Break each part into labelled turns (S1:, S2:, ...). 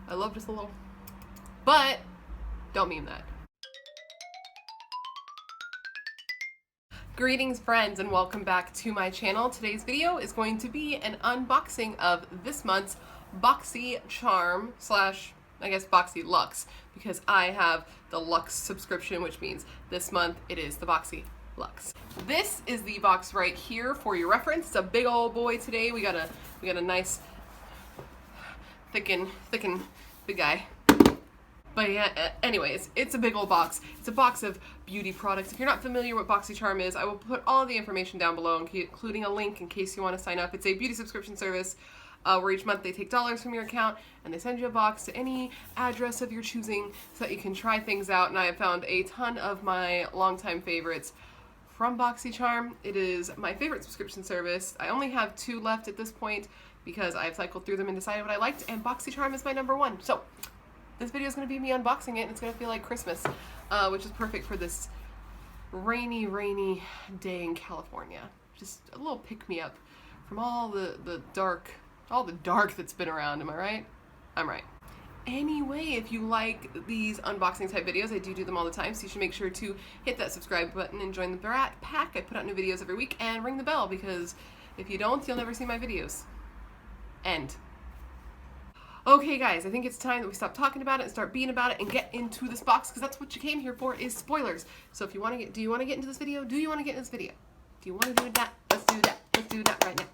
S1: I love just a little. But don't meme that. Greetings friends and welcome back to my channel. Today's video is going to be an unboxing of this month's Boxycharm slash I guess Boxyluxe, because I have the Luxe subscription, which means this month it is the Boxyluxe. This is the box right here for your reference. It's a big old boy today. We got a nice thick and big guy. But yeah, anyways, it's a big old box. It's a box of beauty products. If you're not familiar with Boxycharm is, I will put all the information down below, including a link in case you want to sign up. It's a beauty subscription service where each month they take dollars from your account and they send you a box to any address of your choosing so that you can try things out. And I have found a ton of my longtime favorites from Boxycharm. It is my favorite subscription service. I only have 2 left at this point because I've cycled through them and decided what I liked, and Boxycharm is my #1. So this video is going to be me unboxing it, and it's going to feel like Christmas, which is perfect for this rainy day in California. Just a little pick-me-up from all the dark that's been around. Am I right? I'm right. Anyway, if you like these unboxing type videos, I do them all the time, so you should make sure to hit that subscribe button and join the MURAD pack. I put out new videos every week, and ring the bell, because if you don't, you'll never see my videos. End. Okay guys, I think it's time that we stop talking about it and start being about it and get into this box, because that's what you came here for, is spoilers. So if you want to do you want to get into this video? Do you want to get into this video? Do you want to do that? Let's do that. Let's do that right now.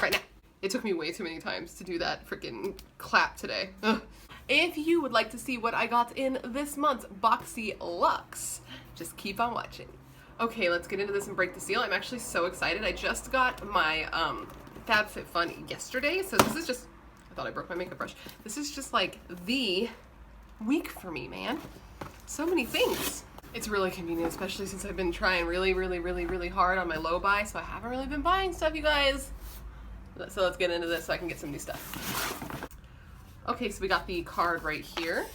S1: Right now. It took me way too many times to do that freaking clap today. Ugh. If you would like to see what I got in this month's Boxyluxe, just keep on watching. Okay, let's get into this and break the seal. I'm actually so excited. I just got my FabFitFun yesterday, so this is just, I thought I broke my makeup brush. This is just like the week for me, man. So many things. It's really convenient, especially since I've been trying really hard on my low buy, so I haven't really been buying stuff, you guys. So let's get into this so I can get some new stuff. Okay, so we got the card right here.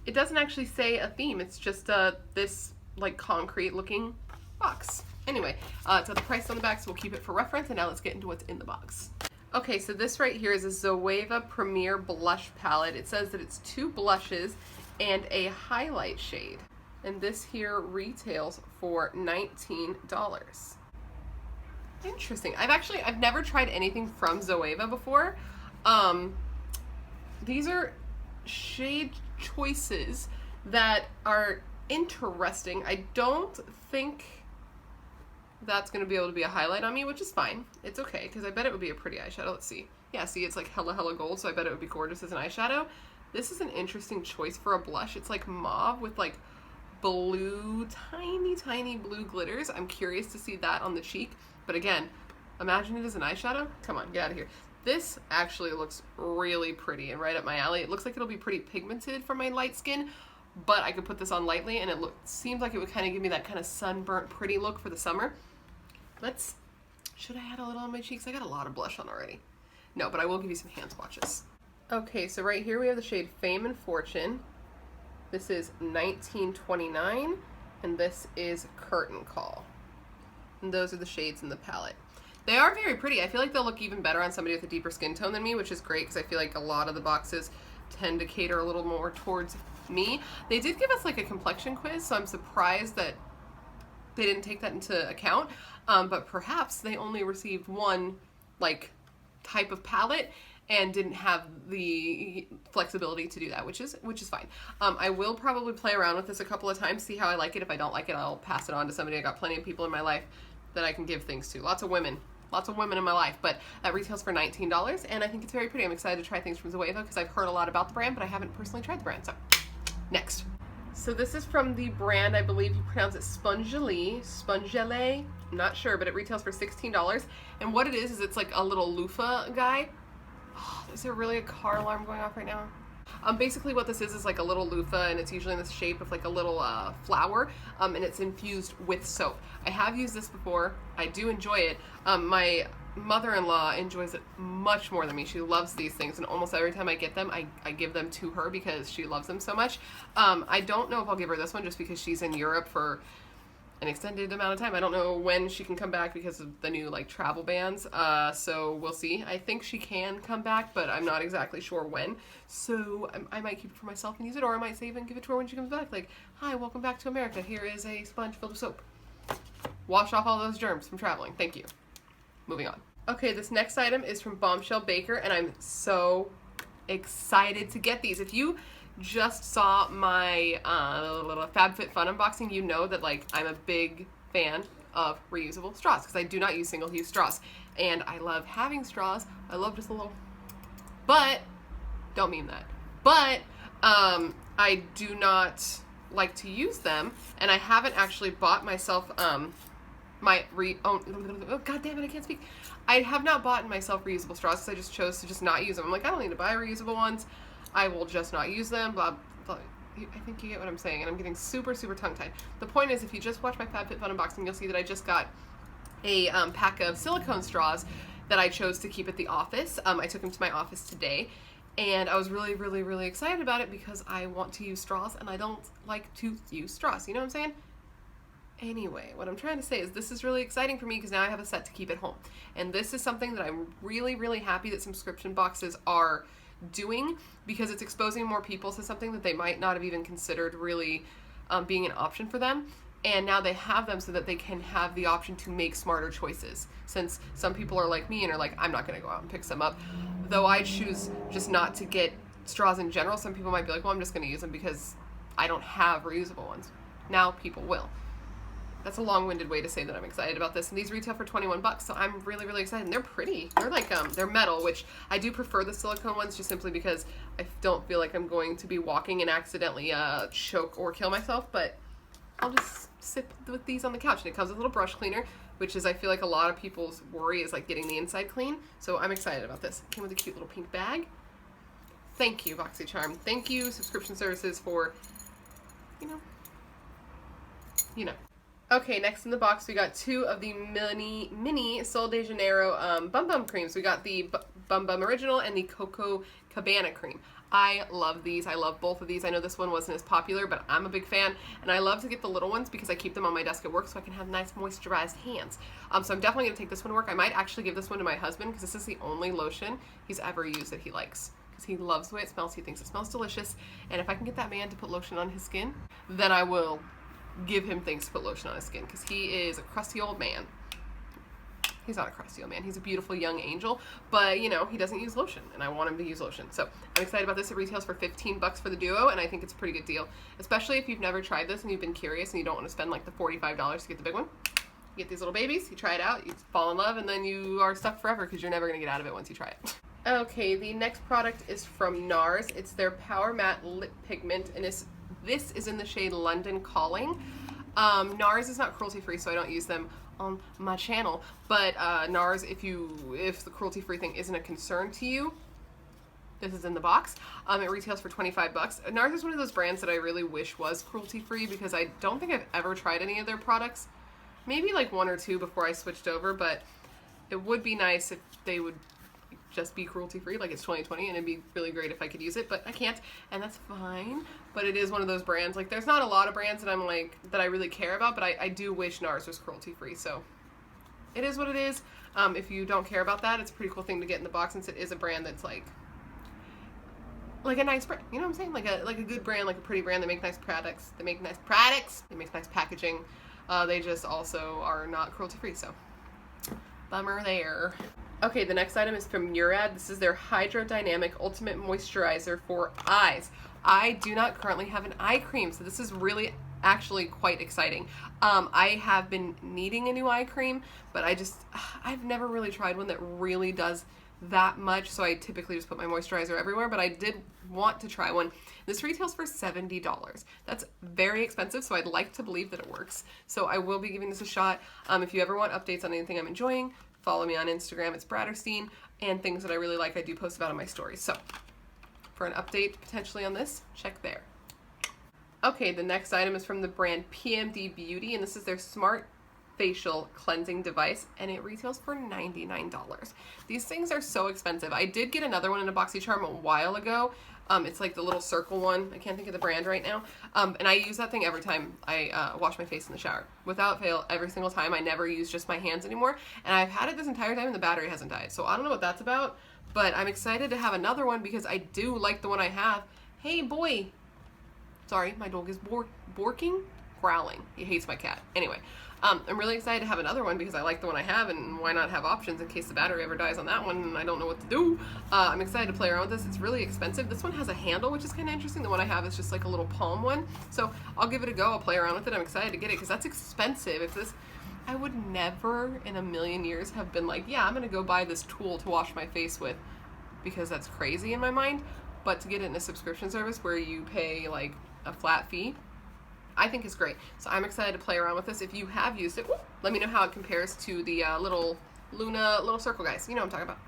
S1: It doesn't actually say a theme, it's just this like concrete looking box. Anyway, it's got the price on the back, so we'll keep it for reference, and now let's get into what's in the box. Okay, so this right here is a Zoeva Premier Blush Palette. It says that it's 2 blushes and a highlight shade. And this here retails for $19. Interesting. I've never tried anything from Zoeva before. These are shade choices that are interesting. I don't think that's going to be able to be a highlight on me, which is fine. It's okay, because I bet it would be a pretty eyeshadow. Let's see. Yeah, see, it's like hella gold, so I bet it would be gorgeous as an eyeshadow. This is an interesting choice for a blush. It's like mauve with like blue, tiny blue glitters. I'm curious to see that on the cheek. But again, imagine it as an eyeshadow. Come on, get out of here. This actually looks really pretty and right up my alley. It looks like it'll be pretty pigmented for my light skin, but I could put this on lightly and it seems like it would kind of give me that kind of sunburnt pretty look for the summer. Should I add a little on my cheeks? I got a lot of blush on already. No, but I will give you some hand swatches. Okay, so right here we have the shade Fame and Fortune. This is 1929, and this is Curtain Call. And those are the shades in the palette. They are very pretty. I feel like they'll look even better on somebody with a deeper skin tone than me, which is great because I feel like a lot of the boxes tend to cater a little more towards me. They did give us like a complexion quiz, so I'm surprised that they didn't take that into account, but perhaps they only received one like type of palette and didn't have the flexibility to do that, which is fine. I will probably play around with this a couple of times, see how I like it. If I don't like it, I'll pass it on to somebody. I got plenty of people in my life that I can give things to. Lots of women in my life, but that retails for $19, and I think it's very pretty. I'm excited to try things from Zoeva because I've heard a lot about the brand, but I haven't personally tried the brand. So next. So this is from the brand, I believe you pronounce it Spongelle, I'm not sure, but it retails for $16. And what it is it's like a little loofah guy. Oh, is there really a car alarm going off right now? Basically what this is like a little loofah, and it's usually in the shape of like a little flower, and it's infused with soap. I have used this before. I do enjoy it. My mother-in-law enjoys it much more than me. She loves these things, and almost every time I get them, I give them to her because she loves them so much. I don't know if I'll give her this one just because she's in Europe for an extended amount of time. I don't know when she can come back because of the new like travel bans. So we'll see. I think she can come back, but I'm not exactly sure when. So I might keep it for myself and use it, or I might save and give it to her when she comes back. Like, hi, welcome back to America. Here is a sponge filled with soap. Wash off all those germs from traveling. Thank you. Moving on. Okay, this next item is from Bombshell Baker, and I'm so excited to get these. If you just saw my little FabFitFun unboxing, you know that like I'm a big fan of reusable straws because I do not use single-use straws, and I love having straws. I love just a little, but don't mean that. But I do not like to use them, and I haven't actually bought myself oh god damn it, I can't speak. I have not bought myself reusable straws because I just chose to just not use them. I'm like, I don't need to buy reusable ones. I will just not use them, blah, blah. I think you get what I'm saying, and I'm getting super, super tongue-tied. The point is, if you just watch my FabFitFun unboxing, you'll see that I just got a pack of silicone straws that I chose to keep at the office. I took them to my office today, and I was really, really, really excited about it because I want to use straws, and I don't like to use straws. You know what I'm saying? Anyway, what I'm trying to say is this is really exciting for me because now I have a set to keep at home. And this is something that I'm really, really happy that subscription boxes are doing because it's exposing more people to something that they might not have even considered really being an option for them. And now they have them so that they can have the option to make smarter choices. Since some people are like me and are like, I'm not going to go out and pick some up. Though I choose just not to get straws in general, some people might be like, well, I'm just going to use them because I don't have reusable ones. Now people will. That's a long-winded way to say that I'm excited about this. And these retail for 21 bucks, so I'm really, really excited. And they're pretty. They're like, they're metal, which I do prefer the silicone ones just simply because I don't feel like I'm going to be walking and accidentally choke or kill myself. But I'll just sit with these on the couch. And it comes with a little brush cleaner, which is, I feel like a lot of people's worry is like getting the inside clean. So I'm excited about this. It came with a cute little pink bag. Thank you, Boxycharm. Thank you, subscription services, for, you know. Okay, next in the box we got two of the mini Sol de Janeiro Bum Bum creams. We got the Bum Bum Original and the Coco Cabana cream. I love these. I love both of these. I know this one wasn't as popular, but I'm a big fan, and I love to get the little ones because I keep them on my desk at work so I can have nice moisturized hands. So I'm definitely going to take this one to work. I might actually give this one to my husband because this is the only lotion he's ever used that he likes. Because he loves the way it smells. He thinks it smells delicious, and if I can get that man to put lotion on his skin, then I will give him things to put lotion on his skin because he is a crusty old man. He's not a crusty old man. He's a beautiful young angel, but you know, he doesn't use lotion, and I want him to use lotion. So I'm excited about this. It retails for 15 bucks for the duo, and I think it's a pretty good deal, especially if you've never tried this and you've been curious and you don't want to spend like the $45 to get the big one. You get these little babies, you try it out, you fall in love, and then you are stuck forever because you're never going to get out of it once you try it. Okay, the next product is from Nars. It's their Powermatte Lip Pigment, and this is in the shade London Calling. Nars is not cruelty-free, so I don't use them on my channel, but Nars, if the cruelty-free thing isn't a concern to you, this is in the box. It retails for 25 bucks. Nars is one of those brands that I really wish was cruelty-free because I don't think I've ever tried any of their products. Maybe like one or two before I switched over, but it would be nice if they would just be cruelty-free, like it's 2020, and it'd be really great if I could use it, but I can't, and that's fine. But it is one of those brands, like there's not a lot of brands that I'm like, that I really care about, but I do wish Nars was cruelty-free, so it is what it is. If you don't care about that, it's a pretty cool thing to get in the box since it is a brand that's like a nice brand, you know what I'm saying? Like a good brand, like a pretty brand. They make nice products, they make nice packaging. They just also are not cruelty-free, so bummer there. Okay, the next item is from MURAD. This is their Hydrodynamic Ultimate Moisturizer for eyes. I do not currently have an eye cream, so this is really actually quite exciting. I have been needing a new eye cream, but I've never really tried one that really does that much, so I typically just put my moisturizer everywhere, but I did want to try one. This retails for $70. That's very expensive, so I'd like to believe that it works. So I will be giving this a shot. If you ever want updates on anything I'm enjoying, follow me on Instagram, it's Bradderstein, and things that I really like I do post about on my stories. So for an update potentially on this, check there. Okay, the next item is from the brand PMD Beauty, and this is their Smart facial cleansing device, and it retails for $99. These things are so expensive. I did get another one in a Boxycharm a while ago. It's like the little circle one. I can't think of the brand right now. And I use that thing every time I wash my face in the shower. Without fail, every single time. I never use just my hands anymore. And I've had it this entire time and the battery hasn't died. So I don't know what that's about, but I'm excited to have another one because I do like the one I have. Hey, boy. Sorry, my dog is growling. He hates my cat. Anyway, I'm really excited to have another one because I like the one I have, and why not have options in case the battery ever dies on that one and I don't know what to do. I'm excited to play around with this. It's really expensive. This one has a handle, which is kind of interesting. The one I have is just like a little palm one. So I'll give it a go. I'll play around with it. I'm excited to get it because that's expensive. If this, I would never in a million years have been like, yeah, I'm going to go buy this tool to wash my face with because that's crazy in my mind. But to get it in a subscription service where you pay like a flat fee, I think it's great. So I'm excited to play around with this. If you have used it, let me know how it compares to the little circle guys. You know what I'm talking about.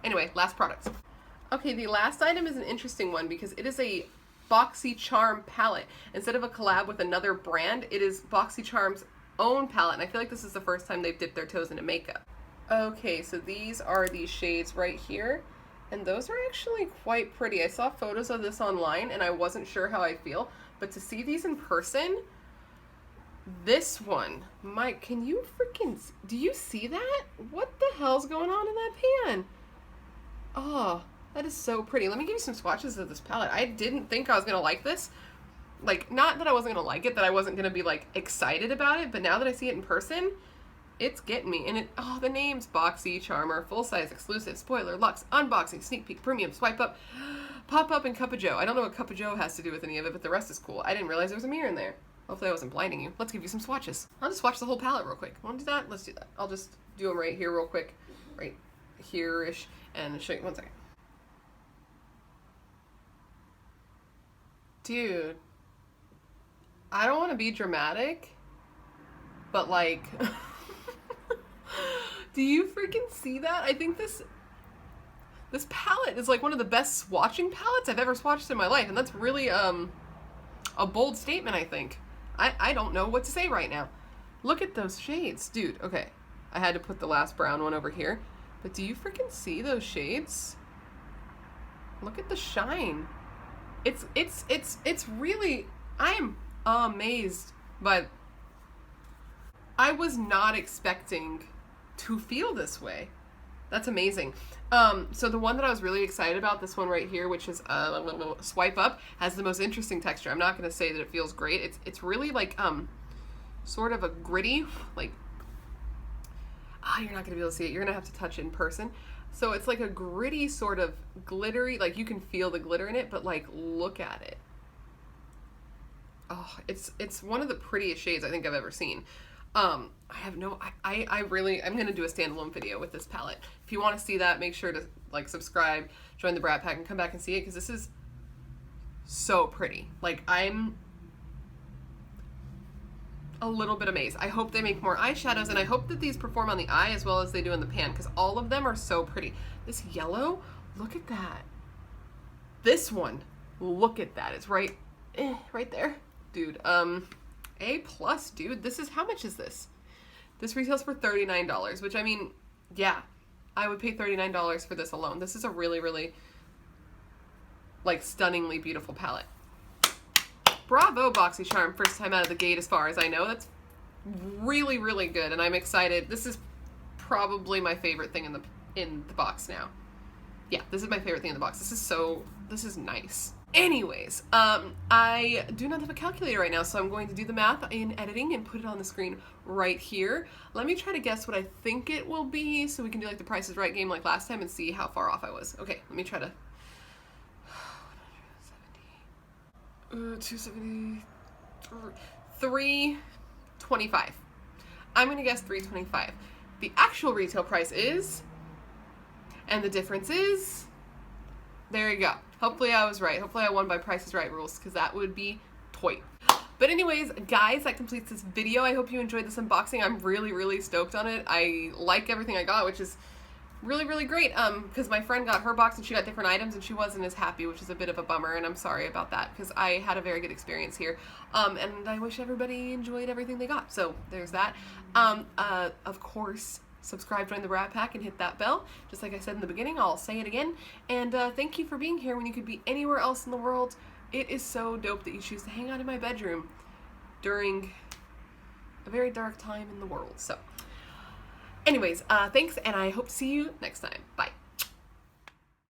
S1: Anyway, last product. Okay, the last item is an interesting one because it is a Boxycharm palette. Instead of a collab with another brand, it is Boxycharm's own palette. And I feel like this is the first time they've dipped their toes into makeup. Okay, so these are the shades right here. And those are actually quite pretty. I saw photos of this online and I wasn't sure how I feel. But to see these in person, this one, Mike, can you freaking, do you see that? What the hell's going on in that pan? Oh, that is so pretty. Let me give you some swatches of this palette. I didn't think I was going to like this. Like, not that I wasn't going to like it, that I wasn't going to be, like, excited about it, but now that I see it in person, it's getting me. And it, oh, the names, Boxycharm, full-size, exclusive, spoiler, luxe, unboxing, sneak peek, premium, swipe up, pop up, and cup of joe. I don't know what cup of joe has to do with any of it, but the rest is cool. I didn't realize there was a mirror in there. Hopefully I wasn't blinding you. Let's give you some swatches. I'll just swatch the whole palette real quick. Want to do that? Let's do that. I'll just do them right here real quick. Right here-ish. And show you, one second. Dude. I don't want to be dramatic, but like... Do you freaking see that? I think this palette is like one of the best swatching palettes I've ever swatched in my life, and that's really a bold statement, I think. I don't know what to say right now. Look at those shades, dude. Okay, I had to put the last brown one over here, but do you freaking see those shades? Look at the shine. It's really, I am amazed, but I was not expecting to feel this way. That's amazing. So the one that I was really excited about, this one right here, which is swipe up, has the most interesting texture. I'm not going to say that it feels great. It's really like sort of a gritty, like, you're not going to be able to see it. You're going to have to touch it in person. So it's like a gritty sort of glittery, like you can feel the glitter in it, but like look at it. Oh, it's one of the prettiest shades I think I've ever seen. I'm going to do a standalone video with this palette. If you want to see that, make sure to like subscribe, join the Brat Pack, and come back and see it because this is so pretty. Like, I'm a little bit amazed. I hope they make more eyeshadows, and I hope that these perform on the eye as well as they do in the pan because all of them are so pretty. This yellow, look at that. This one, look at that. It's right there. Dude, A+, dude. This is, how much is this? This retails for $39, which, I mean, yeah, I would pay $39 for this alone. This is a really, really, like, stunningly beautiful palette. Bravo, Boxycharm. First time out of the gate as far as I know. That's really, really good, and I'm excited. This is probably my favorite thing in the box now. Yeah, this is my favorite thing in the box. This is nice. Anyways, I do not have a calculator right now, so I'm going to do the math in editing and put it on the screen right here. Let me try to guess what I think it will be so we can do like the Price is Right game like last time and see how far off I was. Okay, let me try to... 270... 325. I'm going to guess 325. The actual retail price is... And the difference is... There you go. Hopefully I was right. Hopefully I won by Price is Right rules, because that would be toy. But anyways, guys, that completes this video. I hope you enjoyed this unboxing. I'm really, really stoked on it. I like everything I got, which is really, really great, because my friend got her box and she got different items and she wasn't as happy, which is a bit of a bummer, and I'm sorry about that, because I had a very good experience here, and I wish everybody enjoyed everything they got. So there's that. Of course, subscribe, join the Rat Pack, and hit that bell. Just like I said in the beginning, I'll say it again. And thank you for being here when you could be anywhere else in the world. It is so dope that you choose to hang out in my bedroom during a very dark time in the world. So anyways, thanks, and I hope to see you next time. Bye.